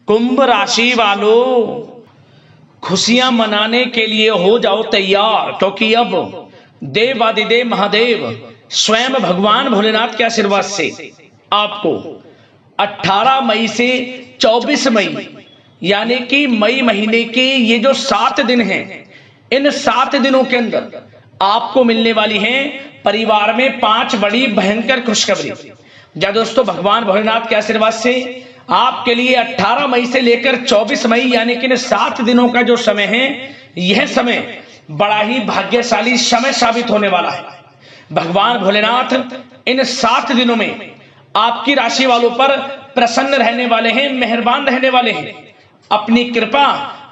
कुंभ राशि वालों, खुशियां मनाने के लिए हो जाओ तैयार, क्योंकि अब देवादिदेव महादेव स्वयं भगवान भोलेनाथ के आशीर्वाद से आपको 18 मई से 24 मई यानी कि मई महीने के ये जो 7 दिन हैं, इन 7 दिनों के अंदर आपको मिलने वाली हैं परिवार में 5 बड़ी भयंकर खुशखबरी। या दोस्तों, भगवान भोलेनाथ के आशीर्वाद से आपके लिए 18 मई से लेकर 24 मई यानी कि 7 दिनों का जो समय है, यह समय बड़ा ही भाग्यशाली समय साबित होने वाला है। भगवान भोलेनाथ इन 7 दिनों में आपकी राशि वालों पर प्रसन्न रहने वाले हैं, मेहरबान रहने वाले हैं, अपनी कृपा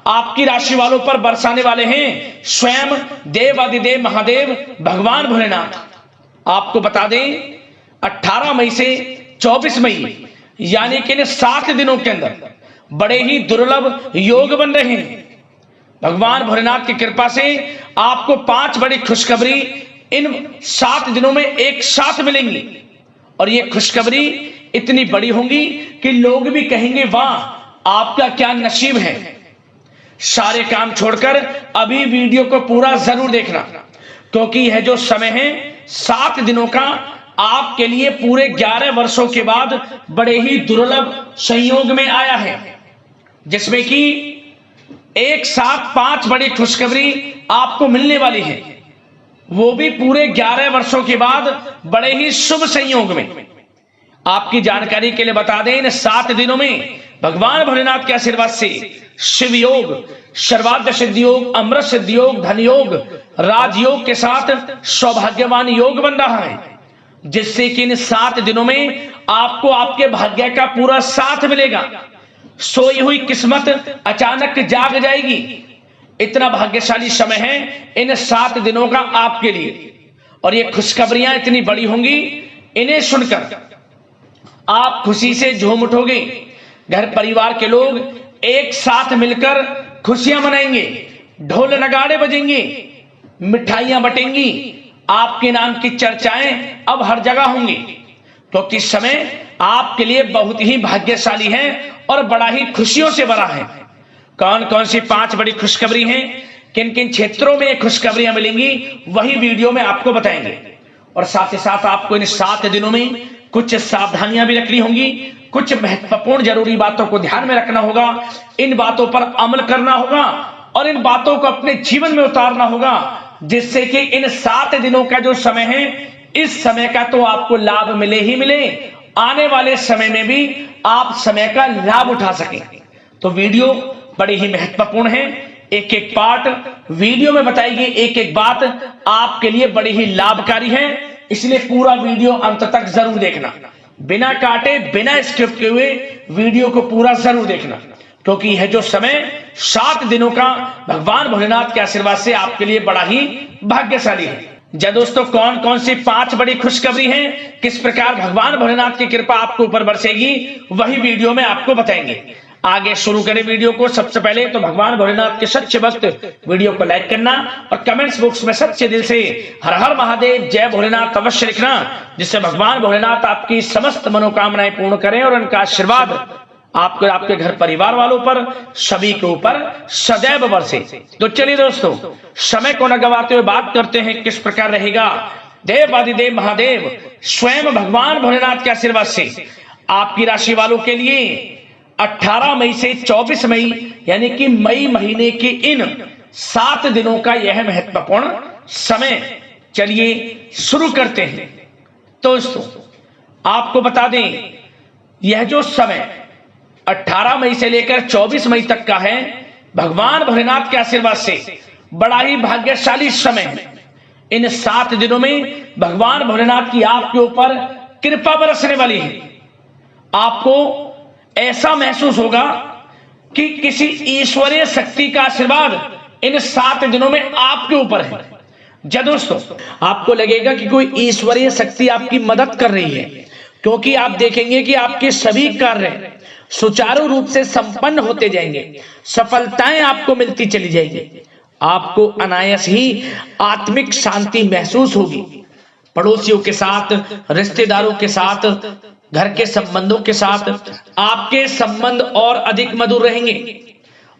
आपकी राशि वालों पर बरसाने वाले हैं स्वयं देवादिदेव महादेव भगवान भोलेनाथ। आपको बता दें, 18 मई से 24 मई यानी कि इन 7 दिनों के अंदर बड़े ही दुर्लभ योग बन रहे हैं। भगवान भोलेनाथ की कृपा से आपको 5 बड़ी खुशखबरी इन 7 दिनों में एक साथ मिलेंगी, और ये खुशखबरी इतनी बड़ी होंगी कि लोग भी कहेंगे, वाह आपका क्या नसीब है। सारे काम छोड़कर अभी वीडियो को पूरा जरूर देखना, क्योंकि यह जो समय है 7 दिनों का आपके लिए पूरे 11 वर्षों के बाद बड़े ही दुर्लभ संयोग में आया है, जिसमें कि एक साथ 5 बड़ी खुशखबरी आपको मिलने वाली है, वो भी पूरे 11 वर्षों के बाद बड़े ही शुभ संयोग में। आपकी जानकारी के लिए बता दें, इन 7 दिनों में भगवान भोलेनाथ के आशीर्वाद से शिव योग, सर्वार्थ सिद्धि योग, अमृत सिद्धि योग, धन योग, राजयोग के साथ सौभाग्यवान योग बन रहा है, जिससे कि इन 7 दिनों में आपको आपके भाग्य का पूरा साथ मिलेगा। सोई हुई किस्मत अचानक जाग जाएगी। इतना भाग्यशाली समय है इन 7 दिनों का आपके लिए, और ये खुशखबरियां इतनी बड़ी होंगी, इन्हें सुनकर आप खुशी से झूम उठोगे। घर परिवार के लोग एक साथ मिलकर खुशियां मनाएंगे, ढोल नगाड़े बजेंगे, मिठाइयां बटेंगी, आपके नाम की चर्चाएं अब हर जगह होंगी, क्योंकि समय आपके लिए बहुत ही भाग्यशाली है और बड़ा ही खुशियों से भरा है। कौन कौन सी 5 बड़ी खुशखबरी हैं, किन किन क्षेत्रों में खुशखबरियां मिलेंगी, वही वीडियो में आपको बताएंगे। और साथ ही साथ आपको इन 7 दिनों में कुछ सावधानियां भी रखनी होंगी, कुछ महत्वपूर्ण जरूरी बातों को ध्यान में रखना होगा, इन बातों पर अमल करना होगा और इन बातों को अपने जीवन में उतारना होगा, जिससे कि इन 7 दिनों का जो समय है, इस समय का तो आपको लाभ मिले ही मिले, आने वाले समय में भी आप समय का लाभ उठा सकें। तो वीडियो बड़ी ही महत्वपूर्ण है, एक एक पार्ट वीडियो में बताई गई एक एक बात आपके लिए बड़ी ही लाभकारी है, इसलिए पूरा वीडियो अंत तक जरूर देखना, बिना काटे बिना स्क्रिप्ट के हुए वीडियो को पूरा जरूर देखना, क्योंकि यह जो समय 7 दिनों का भगवान भोलेनाथ के आशीर्वाद से आपके लिए बड़ा ही भाग्यशाली है। जी दोस्तों, कौन कौन सी 5 बड़ी खुशखबरी हैं, किस प्रकार भगवान भोलेनाथ की कृपा आपको ऊपर बरसेगी, वही वीडियो में आपको बताएंगे। आगे शुरू करें वीडियो को। सबसे पहले तो भगवान भोलेनाथ के सच्चे भक्त वीडियो को लाइक करना और कमेंट्स बॉक्स में सच्चे दिल से हर हर महादेव जय भोलेनाथ अवश्य लिखना, जिससे भगवान भोलेनाथ आपकी समस्त मनोकामनाएं पूर्ण करें और उनका आशीर्वाद आपको, आपके घर परिवार वालों पर, सभी के ऊपर सदैव बरसे। तो चलिए दोस्तों, समय को न गवाते हुए बात करते हैं किस प्रकार रहेगा देवादिदेव महादेव स्वयं भगवान भोलेनाथ के आशीर्वाद से आपकी राशि वालों के लिए 18 मई से 24 मई यानी कि मई महीने के इन 7 दिनों का यह महत्वपूर्ण समय। चलिए शुरू करते हैं। दोस्तों, आपको बता दें, यह जो समय 18 मई से लेकर 24 मई तक का है, भगवान भोलेनाथ के आशीर्वाद से बड़ा ही भाग्यशाली समय है। इन 7 दिनों में भगवान भोलेनाथ की आपके ऊपर कृपा बरसने वाली है। आपको ऐसा महसूस होगा कि किसी ईश्वरीय शक्ति का आशीर्वाद इन 7 दिनों में आपके ऊपर है। जब दोस्तों, आपको लगेगा कि कोई ईश्वरीय शक्ति आपकी मदद कर रही है, क्योंकि आप देखेंगे कि आपके सभी कार्य सुचारू रूप से संपन्न होते जाएंगे, सफलताएं आपको मिलती चली जाएंगी, आपको अनायास ही आत्मिक शांति महसूस होगी। पड़ोसियों के साथ, रिश्तेदारों के साथ, घर के संबंधों के साथ आपके संबंध और अधिक मधुर रहेंगे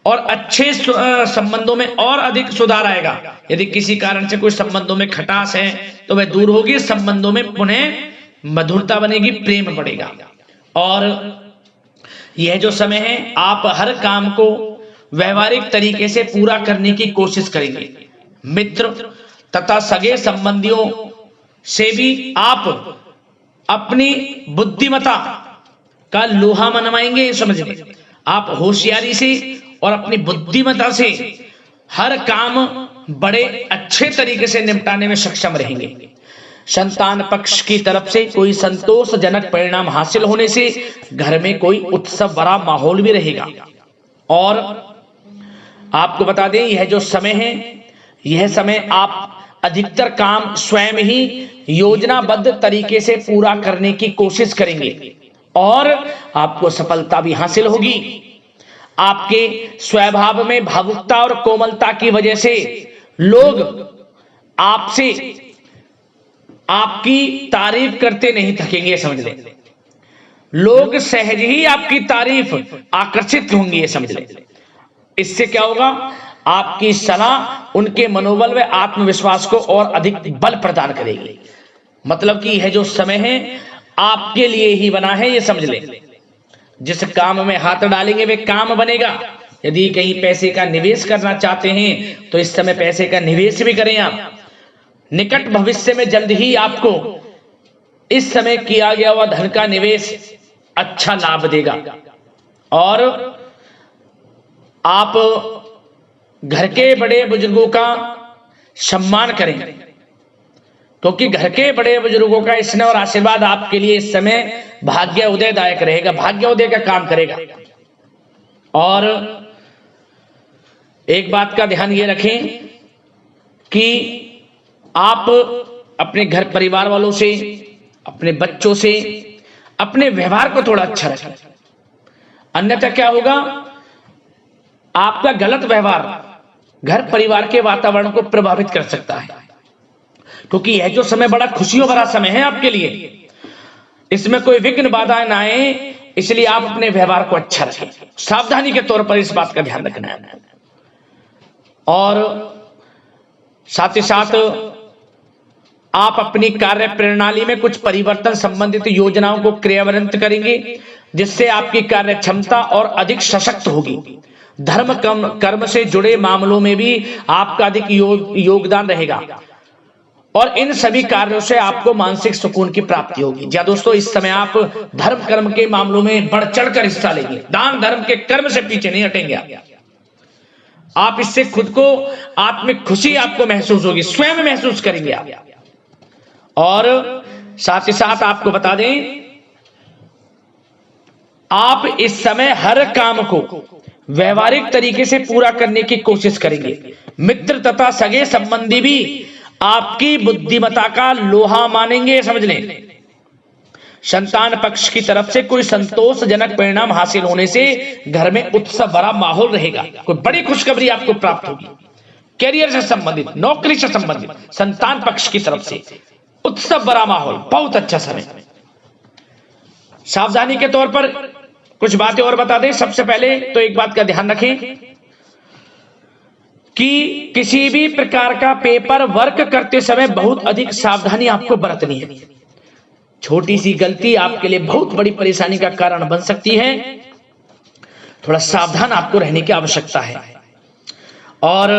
और अच्छे संबंधों में और अधिक सुधार आएगा। यदि किसी कारण से कोई संबंधों में खटास है तो वह दूर होगी, संबंधों में पुनः मधुरता बनेगी, प्रेम बढ़ेगा। और यह जो समय है आप हर काम को व्यवहारिक तरीके से पूरा करने की कोशिश करेंगे। मित्र तथा सगे संबंधियों से भी आप अपनी बुद्धिमत्ता का लोहा मनवाएंगे। समझिए, आप होशियारी से और अपनी बुद्धिमत्ता से हर काम बड़े अच्छे तरीके से निपटाने में सक्षम रहेंगे। संतान पक्ष की तरफ से कोई संतोषजनक परिणाम हासिल होने से घर में कोई उत्सव भरा माहौल भी रहेगा। और आपको बता दें, यह जो समय है, यह समय आप अधिकतर काम स्वयं ही योजनाबद्ध तरीके से पूरा करने की कोशिश करेंगे और आपको सफलता भी हासिल होगी। आपके स्वभाव में भावुकता और कोमलता की वजह से लोग आपसे आपकी तारीफ करते नहीं थकेंगे। समझ लें, लोग सहज ही आपकी तारीफ आकर्षित होंगी, ये समझ लें। इससे क्या होगा, आपकी सलाह उनके मनोबल व आत्मविश्वास को और अधिक बल प्रदान करेगी। मतलब कि यह जो समय है आपके लिए ही बना है, ये समझ लें। जिस काम में हाथ डालेंगे वे काम बनेगा। यदि कहीं पैसे का निवेश करना चाहते हैं तो इस समय पैसे का निवेश भी करें आप। निकट भविष्य में जल्द ही आपको इस समय किया गया हुआ धन का निवेश अच्छा लाभ देगा। और आप घर के बड़े बुजुर्गों का सम्मान करें, क्योंकि घर के बड़े बुजुर्गों का स्नेह और आशीर्वाद आपके लिए इस समय भाग्य उदयदायक रहेगा, भाग्य उदय का काम करेगा। और एक बात का ध्यान ये रखें कि आप अपने घर परिवार वालों से, अपने बच्चों से अपने व्यवहार को थोड़ा अच्छा रखें। अन्यथा क्या होगा, आपका गलत व्यवहार घर परिवार के वातावरण को प्रभावित कर सकता है। क्योंकि यह जो समय बड़ा खुशियों भरा समय है आपके लिए, इसमें कोई विघ्न बाधाएं ना आए, इसलिए आप अपने व्यवहार को अच्छा रखें। सावधानी के तौर पर इस बात का ध्यान रखना है। और साथ ही साथ आप अपनी कार्य प्रणाली में कुछ परिवर्तन संबंधित योजनाओं को क्रियान्वित करेंगे, जिससे आपकी कार्य क्षमता और अधिक सशक्त होगी। धर्म कर्म से जुड़े मामलों में भी आपका अधिक योगदान रहेगा और इन सभी कार्यों से आपको मानसिक सुकून की प्राप्ति होगी। जी दोस्तों, इस समय आप धर्म कर्म के मामलों में बढ़ चढ़कर हिस्सा लेंगे। दान धर्म के कर्म से पीछे नहीं हटेंगे आप। इससे खुद को आत्मिक खुशी आपको महसूस होगी, स्वयं महसूस करेंगे आप। और साथ ही साथ आपको बता दें, आप इस समय हर काम को व्यवहारिक तरीके से पूरा करने की कोशिश करेंगे। मित्र तथा सगे संबंधी भी आपकी बुद्धिमत्ता का लोहा मानेंगे, समझ लें। संतान पक्ष की तरफ से कोई संतोषजनक परिणाम हासिल होने से घर में उत्सव भरा माहौल रहेगा। कोई बड़ी खुशखबरी आपको प्राप्त होगी। कैरियर से संबंधित, नौकरी से संबंधित, संतान पक्ष की तरफ से उत्सव भरा माहौल, बहुत अच्छा समय। सावधानी के तौर पर कुछ बातें और बता दें। सबसे पहले तो एक बात का ध्यान रखें कि किसी भी प्रकार का पेपर वर्क करते समय बहुत अधिक सावधानी आपको बरतनी है। छोटी सी गलती आपके लिए बहुत बड़ी परेशानी का कारण बन सकती है। थोड़ा सावधान आपको रहने की आवश्यकता है। और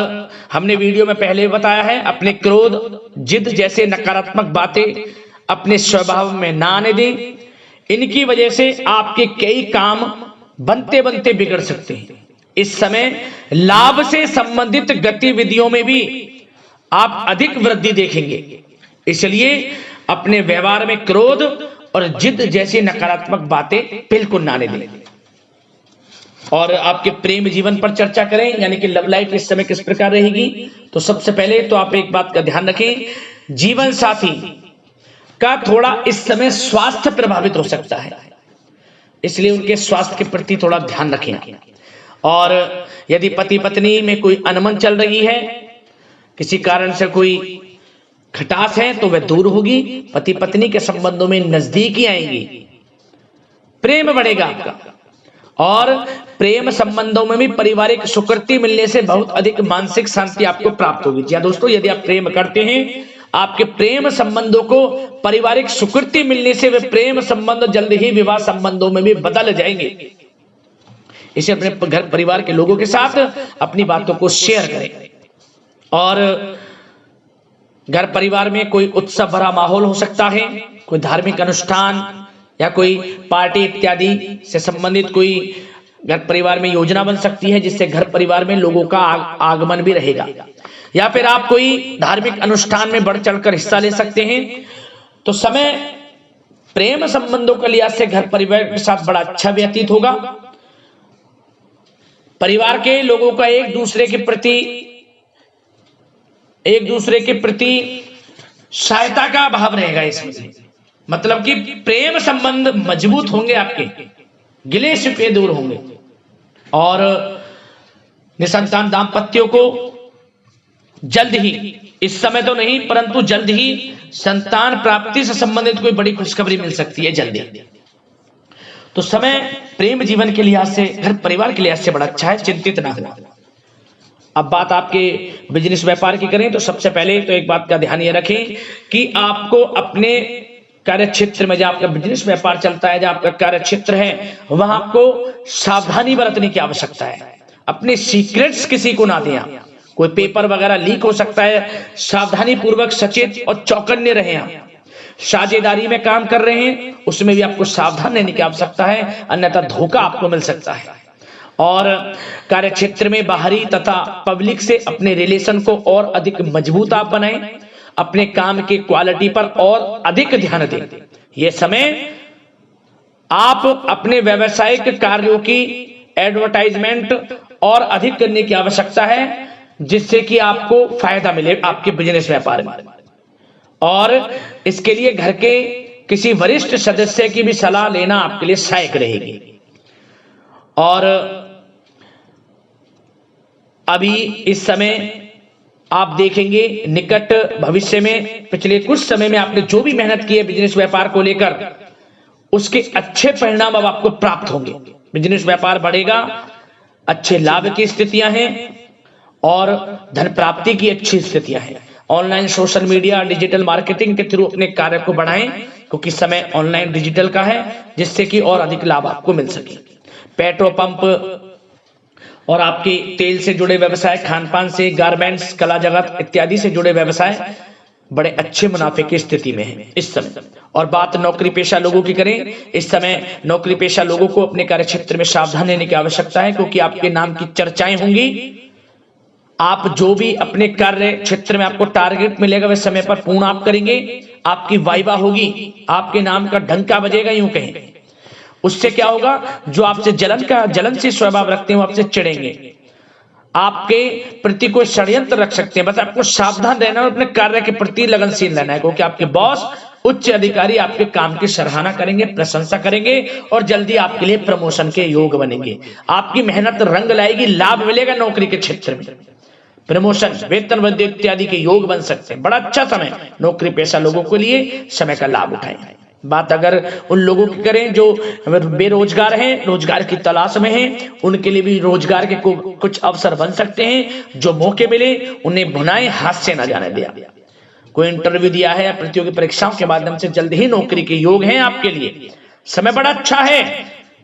हमने वीडियो में पहले बताया है, अपने क्रोध, जिद जैसे नकारात्मक बातें अपने स्वभाव में ना आने दें। इनकी वजह से आपके कई काम बनते बनते बिगड़ सकते हैं। इस समय लाभ से संबंधित गतिविधियों में भी आप अधिक वृद्धि देखेंगे, इसलिए अपने व्यवहार में क्रोध और जिद जैसी नकारात्मक बातें बिल्कुल ना आने दें। और आपके प्रेम जीवन पर चर्चा करें, यानी कि लव लाइफ इस समय किस प्रकार रहेगी। तो सबसे पहले तो आप एक बात का ध्यान रखें, जीवन साथी का थोड़ा इस समय स्वास्थ्य प्रभावित हो सकता है, इसलिए उनके स्वास्थ्य के प्रति थोड़ा ध्यान रखें। और यदि पति पत्नी में कोई अनबन चल रही है, किसी कारण से कोई खटास है, तो वह दूर होगी। पति पत्नी के संबंधों में नजदीकी आएंगी। प्रेम बढ़ेगा आपका। और प्रेम संबंधों में भी पारिवारिक सुकृति मिलने से बहुत अधिक मानसिक शांति आपको प्राप्त होगी। जी हाँ दोस्तों, यदि आप प्रेम करते हैं, आपके प्रेम संबंधों को पारिवारिक सुकृति मिलने से वे प्रेम संबंध जल्द ही विवाह संबंधों में भी बदल जाएंगे। इसे अपने घर परिवार के लोगों के साथ अपनी बातों को शेयर करें। और घर परिवार में कोई उत्सव भरा माहौल हो सकता है, कोई धार्मिक अनुष्ठान या कोई पार्टी इत्यादि से संबंधित कोई घर परिवार में योजना बन सकती है, जिससे घर परिवार में लोगों का आगमन भी रहेगा। या फिर आप कोई धार्मिक अनुष्ठान में बढ़ चढ़कर हिस्सा ले सकते हैं। तो समय प्रेम संबंधों के लिहाज से घर परिवार के साथ बड़ा अच्छा व्यतीत होगा। परिवार के लोगों का एक दूसरे के प्रति सहायता का भाव रहेगा इसमें, मतलब कि प्रेम संबंध मजबूत होंगे, आपके गिले शिकवे दूर होंगे। और निसंतान दाम्पत्यों को जल्द ही, इस समय तो नहीं परंतु जल्द ही संतान प्राप्ति से संबंधित कोई बड़ी खुशखबरी मिल सकती है जल्दी। तो समय प्रेम जीवन के लिहाज से, घर परिवार के लिहाज से बड़ा अच्छा है, चिंतित ना हो। अब बात आपके बिजनेस व्यापार की करें तो सबसे पहले तो एक बात का ध्यान ये रखें कि आपको अपने कार्य क्षेत्र में, जहां आपका बिजनेस व्यापार चलता है, जहां आपका कार्य क्षेत्र है, वहां आपको सावधानी बरतने की आवश्यकता है। अपने सीक्रेट्स किसी को ना दें आप। कोई पेपर वगैरह लीक हो सकता है, सावधानी पूर्वक सचेत और चौकन्ने रहें आप। साझेदारी में काम कर रहे हैं, उसमें भी आपको सावधान रहने की आवश्यकता है, अन्यथा धोखा आपको मिल सकता है। और कार्य क्षेत्र में बाहरी तथा पब्लिक से अपने रिलेशन को और अधिक मजबूत आप बनाएं। अपने काम की क्वालिटी पर और अधिक ध्यान दें। यह समय आप अपने व्यावसायिक कार्यों की एडवर्टाइजमेंट और अधिक करने की आवश्यकता है, जिससे कि आपको फायदा मिले आपके बिजनेस व्यापार में। और इसके लिए घर के किसी वरिष्ठ सदस्य की भी सलाह लेना आपके लिए सहायक रहेगी। और अभी इस समय आप देखेंगे निकट भविष्य में, पिछले कुछ समय में आपने जो भी मेहनत की है बिजनेस व्यापार को लेकर, उसके अच्छे परिणाम अब आपको प्राप्त होंगे। बिजनेस व्यापार बढ़ेगा, अच्छे लाभ की स्थितियां हैं और धन प्राप्ति की अच्छी स्थितियां हैं। Online social media digital marketing के थ्रू अपने कार्य को बढ़ाएं, क्योंकि समय ऑनलाइन डिजिटल का है, जिससे कि और अधिक लाभ आपको मिल सके। पेट्रोल पंप और आपके तेल से जुड़े व्यवसाय, खान पान से, गारमेंट्स, कला जगत इत्यादि से जुड़े व्यवसाय बड़े अच्छे मुनाफे की स्थिति में है इस समय। और बात नौकरी पेशा लोगों की करें, इस समय नौकरी पेशा लोगों को अपने कार्य क्षेत्र में सावधान रहने की आवश्यकता है, क्योंकि आपके नाम की चर्चाएं होंगी। आप जो भी अपने कार्य क्षेत्र में आपको टारगेट मिलेगा वह समय पर पूर्ण आप करेंगे। आपकी वाइवा होगी, आपके नाम का डंका बजेगा, यूं कहें। उससे क्या होगा, जो आपसे जलनशील स्वभाव रखते हैं वो आपसे चिढ़ेंगे, आपके प्रति कोई षड्यंत्र रख सकते हैं। बस आपको सावधान रहना और अपने कार्य के प्रति लगनशील रहना है, क्योंकि आपके बॉस, उच्च अधिकारी आपके काम की सराहना करेंगे, प्रशंसा करेंगे और जल्दी आपके लिए प्रमोशन के योग बनेंगे। आपकी मेहनत रंग लाएगी, लाभ मिलेगा नौकरी के क्षेत्र में, प्रमोशन, वेतन वृद्धि इत्यादि के योग बन सकते हैं। बड़ा अच्छा समय नौकरी पेशा लोगों के लिए, समय का लाभ उठाएं। बात अगर उन लोगों की करें जो बेरोजगार हैं, रोजगार की तलाश में हैं, उनके लिए भी रोजगार के कुछ अवसर बन सकते हैं। जो मौके मिले उन्हें भुनाएं, हाथ से न जाने दिया। कोई इंटरव्यू दिया है या प्रतियोगी परीक्षाओं के माध्यम से जल्द ही नौकरी के योग हैं आपके लिए। समय बड़ा अच्छा है,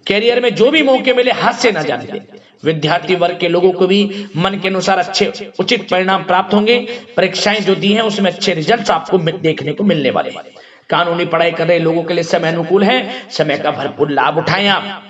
कैरियर में जो भी मौके मिले हाथ से न जाने दें। विद्यार्थी वर्ग के लोगों को भी मन के अनुसार अच्छे उचित परिणाम प्राप्त होंगे। परीक्षाएं जो दी हैं उसमें अच्छे रिजल्ट आपको देखने को मिलने वाले हैं। कानूनी पढ़ाई कर रहे लोगों के लिए समय अनुकूल है, समय का भरपूर लाभ उठाएं आप।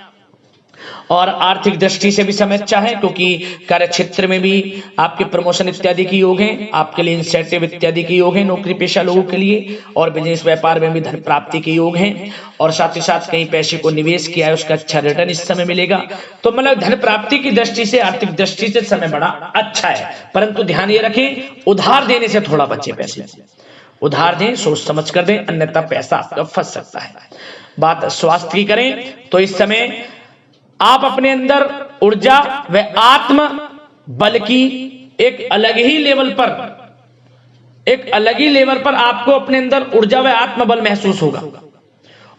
और आर्थिक दृष्टि से भी समय अच्छा है, क्योंकि कार्य क्षेत्र में भी आपके प्रमोशन इत्यादि के योग हैं, आपके लिए इंसेंटिव इत्यादि के योग हैं नौकरी पेशा लोगों के लिए। और बिजनेस व्यापार में भी धन प्राप्ति के योग हैं, और साथ ही साथ कहीं पैसे को निवेश किया है उसका अच्छा रिटर्न इस समय मिलेगा। तो मतलब धन प्राप्ति की दृष्टि से, आर्थिक दृष्टि से समय बड़ा अच्छा है। परंतु ध्यान ये रखें, उधार देने से थोड़ा बचे। पैसे उधार दें, सोच समझ कर दें, अन्यथा पैसा आपका फंस सकता है। बात स्वास्थ्य की करें तो इस समय आप अपने अंदर ऊर्जा व आत्म बल की एक अलग ही लेवल पर आपको अपने अंदर ऊर्जा व आत्म बल महसूस होगा।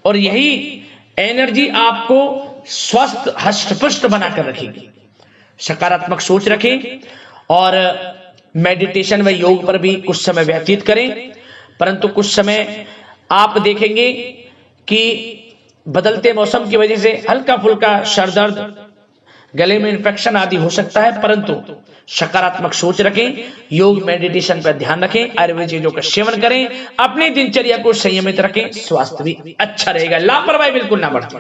और यही एनर्जी आपको स्वस्थ हष्ट-पुष्ट बनाकर रखेगी। सकारात्मक सोच रखें और मेडिटेशन व योग पर भी कुछ समय व्यतीत करें। परंतु कुछ समय आप देखेंगे कि बदलते मौसम की वजह से हल्का फुल्का सर दर्द, गले में इन्फेक्शन आदि हो सकता है, परंतु सकारात्मक सोच रखें, योग मेडिटेशन पर ध्यान रखें, आयुर्वेद चीजों का सेवन करें, अपनी दिनचर्या को संयमित रखें, स्वास्थ्य भी अच्छा रहेगा। लापरवाही बिल्कुल ना बरतें।